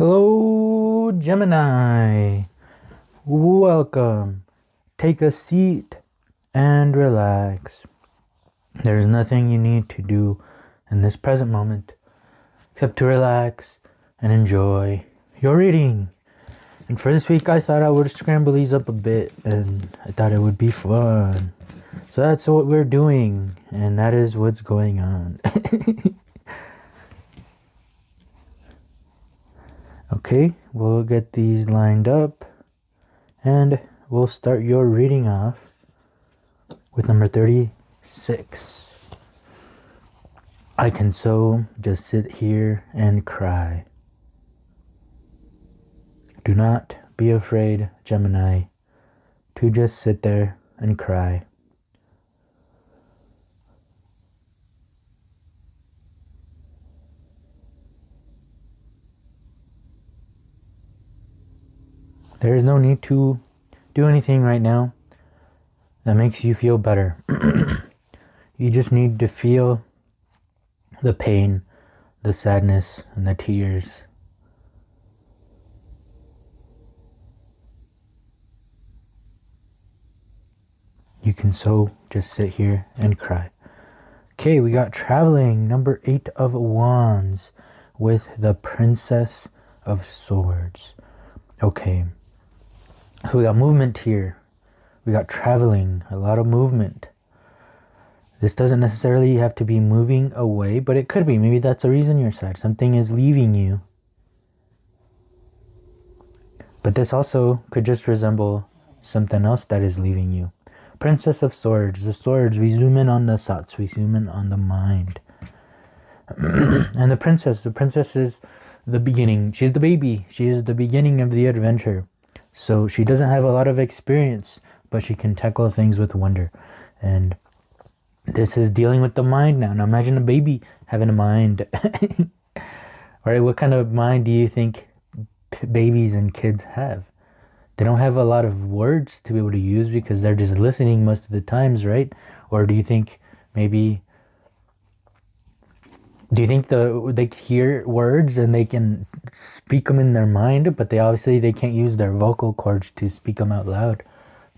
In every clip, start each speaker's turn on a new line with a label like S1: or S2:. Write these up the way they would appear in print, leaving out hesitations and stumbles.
S1: Hello, Gemini. Welcome. Take a seat and relax. There's nothing you need to do in this present moment except to relax and enjoy your reading. And for this week, I thought I would scramble these up a bit, and I thought it would be fun. So that's what we're doing, and that is what's going on. Okay, we'll get these lined up and we'll start your reading off with number 36. I can so just sit here and cry. Do not be afraid, Gemini, to just sit there and cry. There is no need to do anything right now that makes you feel better. You just need to feel the pain, the sadness, and the tears. You can so just sit here and cry. Okay, we got traveling, number 8 of Wands with the Princess of Swords. Okay. So we got movement here. We got traveling, a lot of movement. This doesn't necessarily have to be moving away, but it could be. Maybe that's the reason you're sad. Something is leaving you. But this also could just resemble something else that is leaving you. Princess of Swords. The swords, we zoom in on the thoughts. We zoom in on the mind. And the princess is the beginning. She's the baby. She is the beginning of the adventure. So she doesn't have a lot of experience, but she can tackle things with wonder. And this is dealing with the mind now. Now imagine a baby having a mind. All right, what kind of mind do you think babies and kids have? They don't have a lot of words to be able to use because they're just listening most of the times, right? Or do you think maybe... Do you think they hear words and they can speak them in their mind, but they can't use their vocal cords to speak them out loud?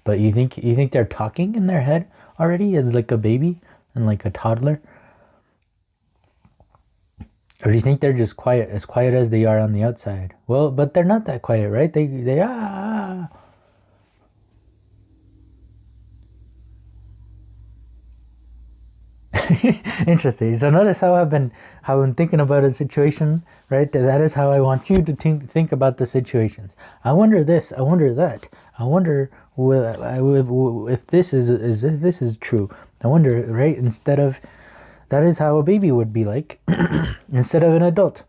S1: But you think they're talking in their head already as like a baby and like a toddler? Or do you think they're just quiet as they are on the outside? Well, but they're not that quiet, right? They ah. Interesting. So notice how I'm thinking about a situation, right? That is how I want you to think about the situations. I wonder this. I wonder that. I wonder if this is true. I wonder, right? Instead of that is how a baby would be like, instead of an adult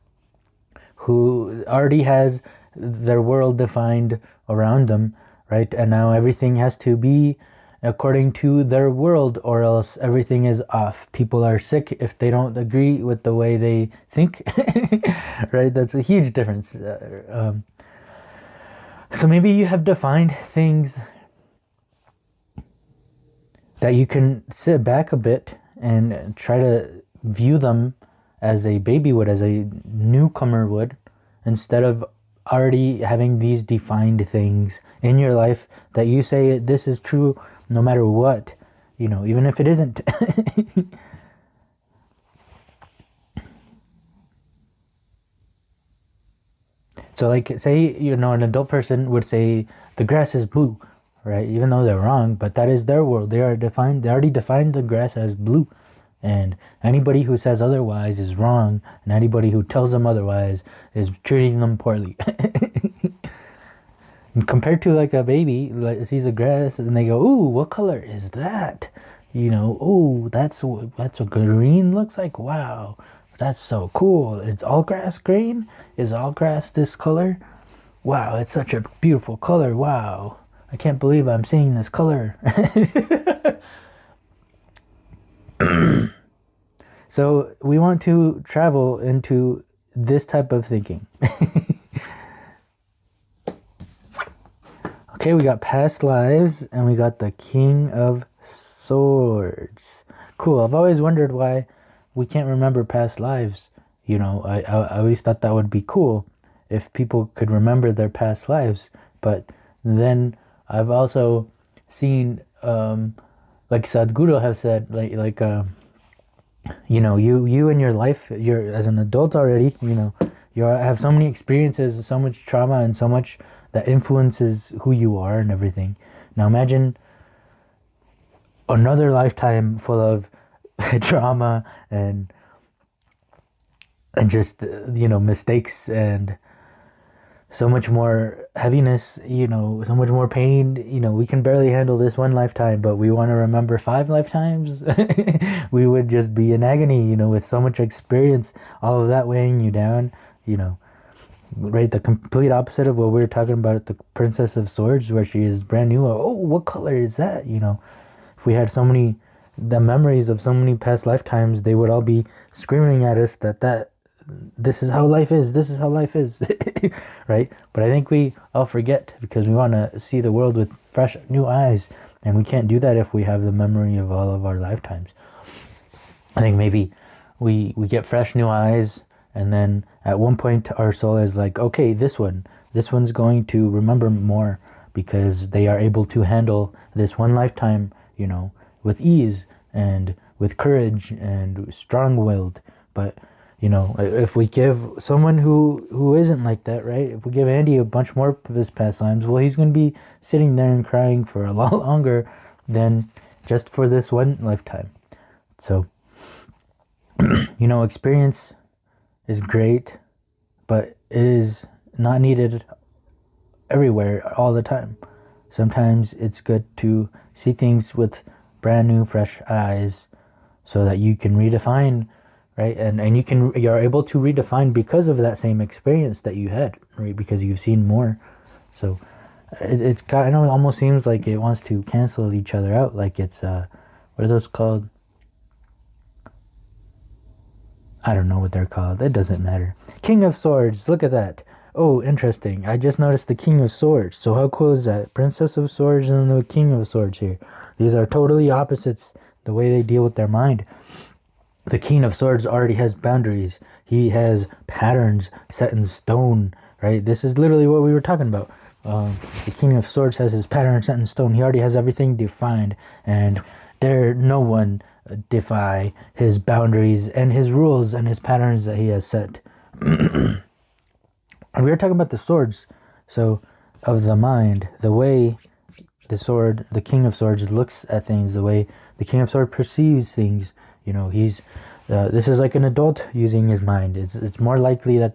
S1: who already has their world defined around them, right? And now everything has to be according to their world, or else everything is off. People are sick if they don't agree with the way they think. Right? That's a huge difference. So maybe you have defined things that you can sit back a bit and try to view them as a baby would, as a newcomer would, instead of already having these defined things in your life that you say this is true no matter what, even if it isn't. So like, say, an adult person would say the grass is blue, right? Even though they're wrong, but that is their world. They already defined the grass as blue. And anybody who says otherwise is wrong, and anybody who tells them otherwise is treating them poorly. And compared to like a baby, like sees a grass and they go, "Ooh, what color is that?" "Oh, that's what green looks like. Wow, that's so cool. It's all grass green? Is all grass this color? Wow, it's such a beautiful color. Wow, I can't believe I'm seeing this color." So we want to travel into this type of thinking. Okay, we got past lives and we got the King of Swords. Cool. I've always wondered why we can't remember past lives. I always thought that would be cool. if people could remember their past lives. But then I've also seen, like Sadhguru have said, you know, you in your life, you're as an adult already, you know, you have so many experiences, so much trauma, and so much that influences who you are and everything. Now imagine another lifetime full of trauma and just, you know, mistakes and so much more heaviness, you know, so much more pain. You know, we can barely handle this one lifetime, but we want to remember 5 lifetimes. We would just be in agony, you know, with so much experience, all of that weighing you down, you know, right? The complete opposite of what we were talking about at the Princess of Swords, where she is brand new. Oh, what color is that? You know, if we had the memories of so many past lifetimes, they would all be screaming at us that this is how life is, this is how life is. Right? But I think we all forget because we want to see the world with fresh new eyes, and we can't do that if we have the memory of all of our lifetimes. I think maybe we get fresh new eyes, and then at one point our soul is like, okay, this one's going to remember more because they are able to handle this one lifetime, you know, with ease and with courage and strong-willed. But you know, if we give someone who isn't like that, right? If we give Andy a bunch more of his past lives, well, he's going to be sitting there and crying for a lot longer than just for this one lifetime. So, you know, experience is great, but it is not needed everywhere all the time. Sometimes it's good to see things with brand new, fresh eyes so that you can redefine, right? And you're able to redefine because of that same experience that you had, right? Because you've seen more. So it's kind of almost seems like it wants to cancel each other out. Like it's, what are those called? I don't know what they're called. It doesn't matter. King of Swords. Look at that. Oh, interesting. I just noticed the King of Swords. So how cool is that? Princess of Swords and the King of Swords here. These are totally opposites, the way they deal with their mind. The King of Swords already has boundaries. He has patterns set in stone, right? This is literally what we were talking about. The King of Swords has his pattern set in stone. He already has everything defined, and no one defy his boundaries and his rules and his patterns that he has set. And we were talking about the swords, so of the mind, the way the King of Swords looks at things, the way the King of Swords perceives things. You know, this is like an adult using his mind. It's more likely that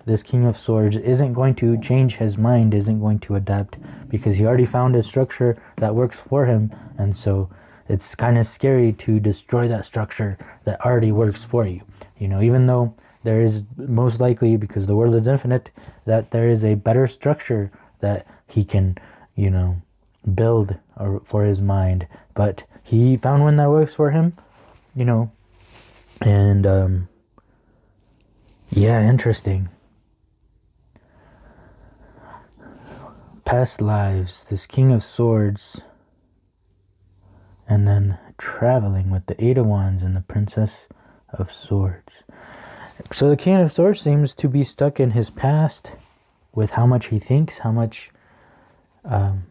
S1: this King of Swords isn't going to change his mind, isn't going to adapt, because he already found a structure that works for him, and so it's kind of scary to destroy that structure that already works for you. You know, even though there is most likely, because the world is infinite, that there is a better structure that he can, you know, build for his mind, but he found one that works for him. You know, and yeah, interesting. Past lives, this King of Swords, and then traveling with the Eight of Wands and the Princess of Swords. So the King of Swords seems to be stuck in his past with how much he thinks, how much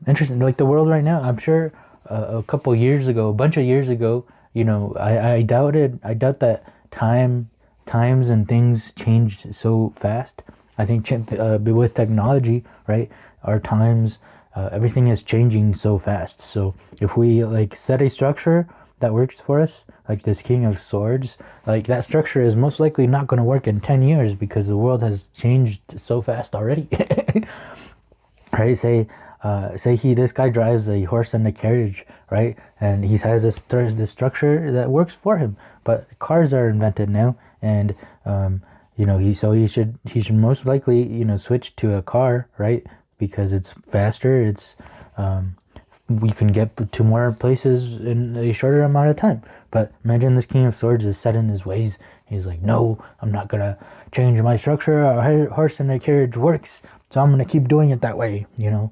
S1: interesting, like the world right now. I'm sure a bunch of years ago, you know, I doubt that times and things changed so fast. I think with technology, right, our times, everything is changing so fast. So if we like set a structure that works for us, like this King of Swords, like that structure is most likely not going to work in 10 years because the world has changed so fast already. Right? Say this guy drives a horse and a carriage, right? And he has this structure that works for him. But cars are invented now, and you know, he should most likely, you know, switch to a car, right? Because it's faster. It's we can get to more places in a shorter amount of time. But imagine this King of Swords is set in his ways. He's like, no, I'm not gonna change my structure. A horse and a carriage works, so I'm gonna keep doing it that way, you know.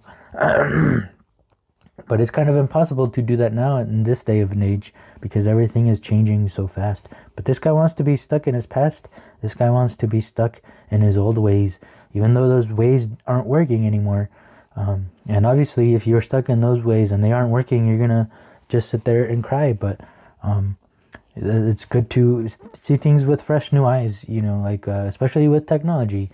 S1: But it's kind of impossible to do that now in this day of and age because everything is changing so fast. But this guy wants to be stuck in his past. This guy wants to be stuck in his old ways, even though those ways aren't working anymore. And obviously, if you're stuck in those ways and they aren't working, you're going to just sit there and cry. But it's good to see things with fresh new eyes, you know, like especially with technology.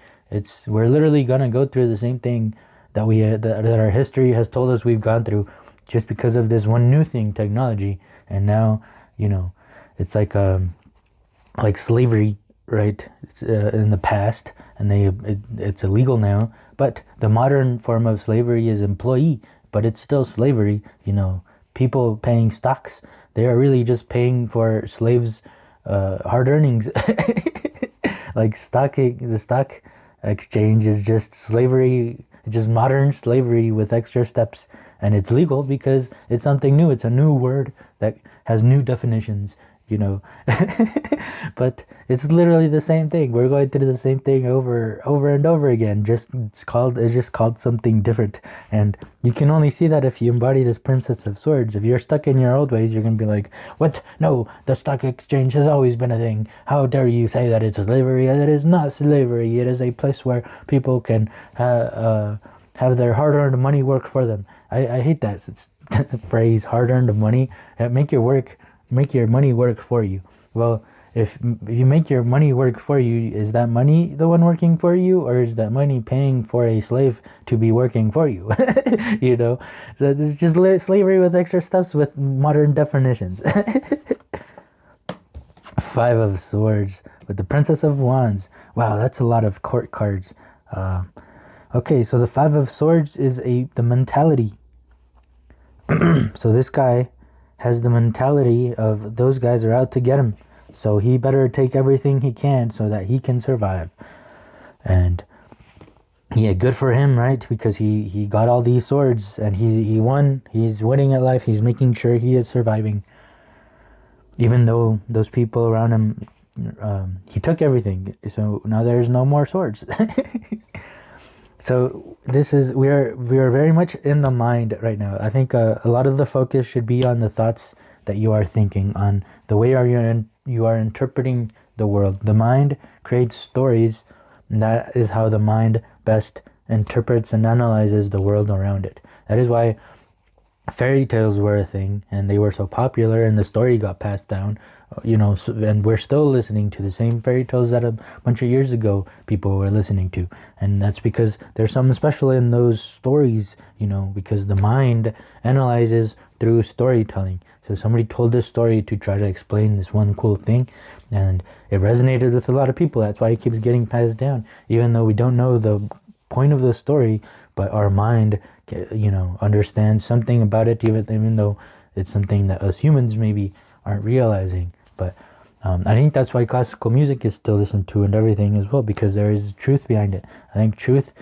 S1: We're literally going to go through the same thing that that our history has told us we've gone through, just because of this one new thing, technology. And now, you know, it's like slavery, right? It's in the past, and it's illegal now. But the modern form of slavery is employee, but it's still slavery. You know, people paying stocks, they are really just paying for slaves' hard earnings. Like the stock exchange is just slavery, just modern slavery with extra steps. And it's legal because it's something new. It's a new word that has new definitions, you know. But it's literally the same thing. We're going through the same thing over and over again. It's just called something different. And you can only see that if you embody this Princess of Swords. If you're stuck in your old ways, you're going to be like, what? No, the stock exchange has always been a thing. How dare you say that it's slavery? It is not slavery. It is a place where people can have their hard-earned money work for them. I hate that phrase, hard-earned money. Make your money work for you. Well, if you make your money work for you, is that money the one working for you, or is that money paying for a slave to be working for you? You know, so it's just slavery with extra steps with modern definitions. Five of Swords with the Princess of Wands. Wow, that's a lot of court cards. Okay, so the Five of Swords is the mentality. So this guy has the mentality of those guys are out to get him. So he better take everything he can so that he can survive. And yeah, good for him, right? Because he got all these swords and he won. He's winning at life. He's making sure he is surviving. Even though those people around him, he took everything. So now there's no more swords. So we are very much in the mind right now. I think a lot of the focus should be on the thoughts that you are thinking, on the way you are interpreting the world. The mind creates stories, and that is how the mind best interprets and analyzes the world around it. That is why fairy tales were a thing, and they were so popular, and the story got passed down, you know, and we're still listening to the same fairy tales that a bunch of years ago people were listening to. And that's because there's something special in those stories, you know, because the mind analyzes through storytelling. So somebody told this story to try to explain this one cool thing, and it resonated with a lot of people. That's why it keeps getting passed down, even though we don't know the point of the story, but our mind, you know, understands something about it, even though it's something that us humans maybe aren't realizing. But I think that's why classical music is still listened to and everything as well, because there is truth behind it. I think truth,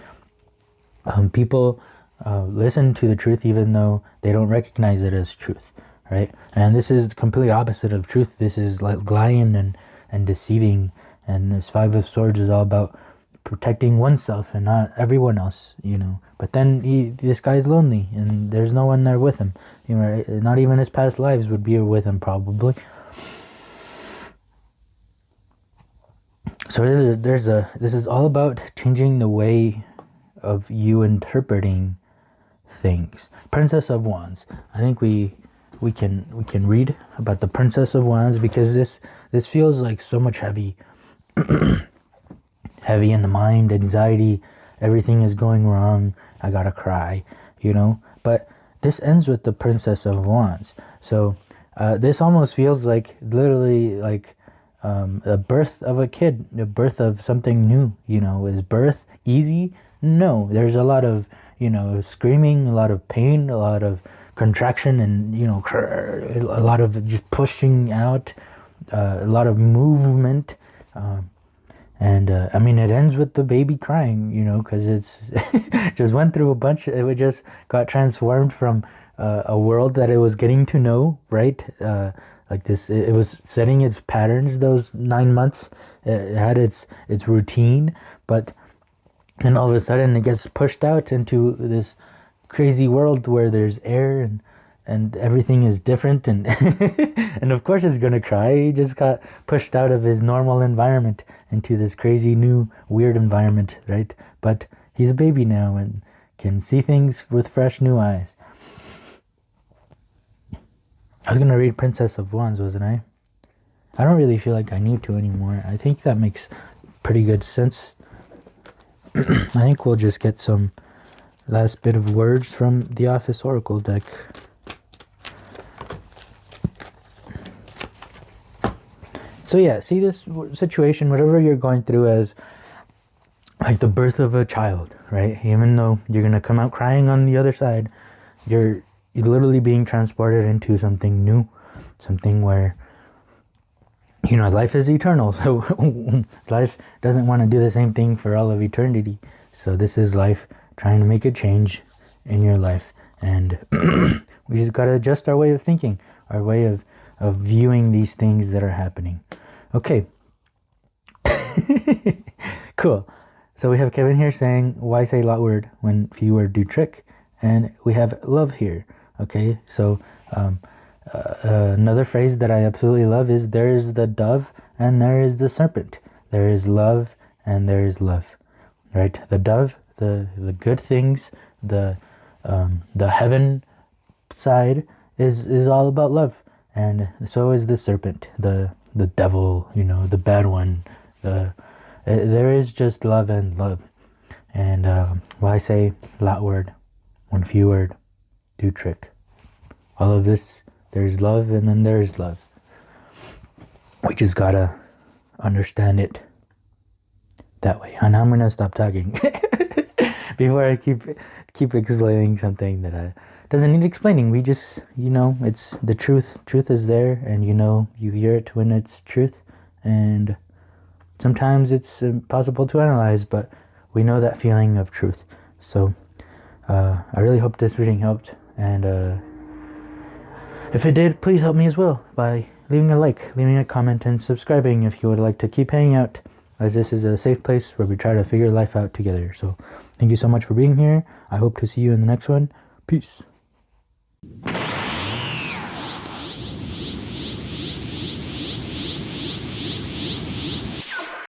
S1: people listen to the truth even though they don't recognize it as truth, right? And this is the complete opposite of truth. This is like lying and deceiving. And this Five of Swords is all about protecting oneself and not everyone else, you know. But then this guy's lonely and there's no one there with him, you know, not even his past lives would be with him probably. So this is all about changing the way of you interpreting things. Princess of Wands. I think we can read about the Princess of Wands, because this feels like so much heavy in the mind, anxiety, everything is going wrong, I gotta cry, you know. But this ends with the Princess of Wands. So this almost feels like literally like a birth of a kid, the birth of something new, you know. Is birth easy? No, there's a lot of, you know, screaming, a lot of pain, a lot of contraction, and, you know, a lot of just pushing out, a lot of movement, and I mean, it ends with the baby crying, you know, because it's just went through a bunch. It just got transformed from a world that it was getting to know, right? Like this, it was setting its patterns those 9 months. It had its routine, but then all of a sudden it gets pushed out into this crazy world where there's air and everything is different, and and of course he's gonna cry. He just got pushed out of his normal environment into this crazy new weird environment, right? But he's a baby now and can see things with fresh new eyes. I was gonna read Princess of Wands, wasn't I? I don't really feel like I need to anymore. I think that makes pretty good sense. I think we'll just get some last bit of words from the Office Oracle deck. So yeah, see this situation, whatever you're going through as like the birth of a child, right? Even though you're going to come out crying on the other side, you're literally being transported into something new, something where, you know, life is eternal. So life doesn't want to do the same thing for all of eternity. So this is life trying to make a change in your life. And we just got to adjust our way of thinking, our way of viewing these things that are happening. Okay. Cool. So we have Kevin here saying, why say lot word when few word do trick? And we have love here. Okay. So another phrase that I absolutely love is, there is the dove and there is the serpent. There is love and there is love, right? The dove, the good things, the heaven side is all about love. And so is the serpent, the devil, you know, the bad one. There is just love and love. And why say lot word when few word do trick? All of this, there's love and then there's love. We just gotta understand it that way. And I'm gonna stop talking before I keep explaining something that doesn't need explaining. We just, you know, it's the truth. Truth is there, and you know, you hear it when it's truth. And sometimes it's impossible to analyze, but we know that feeling of truth. So I really hope this reading helped. And if it did, please help me as well by leaving a like, leaving a comment, and subscribing if you would like to keep hanging out, as this is a safe place where we try to figure life out together. So thank you so much for being here. I hope to see you in the next one. Peace.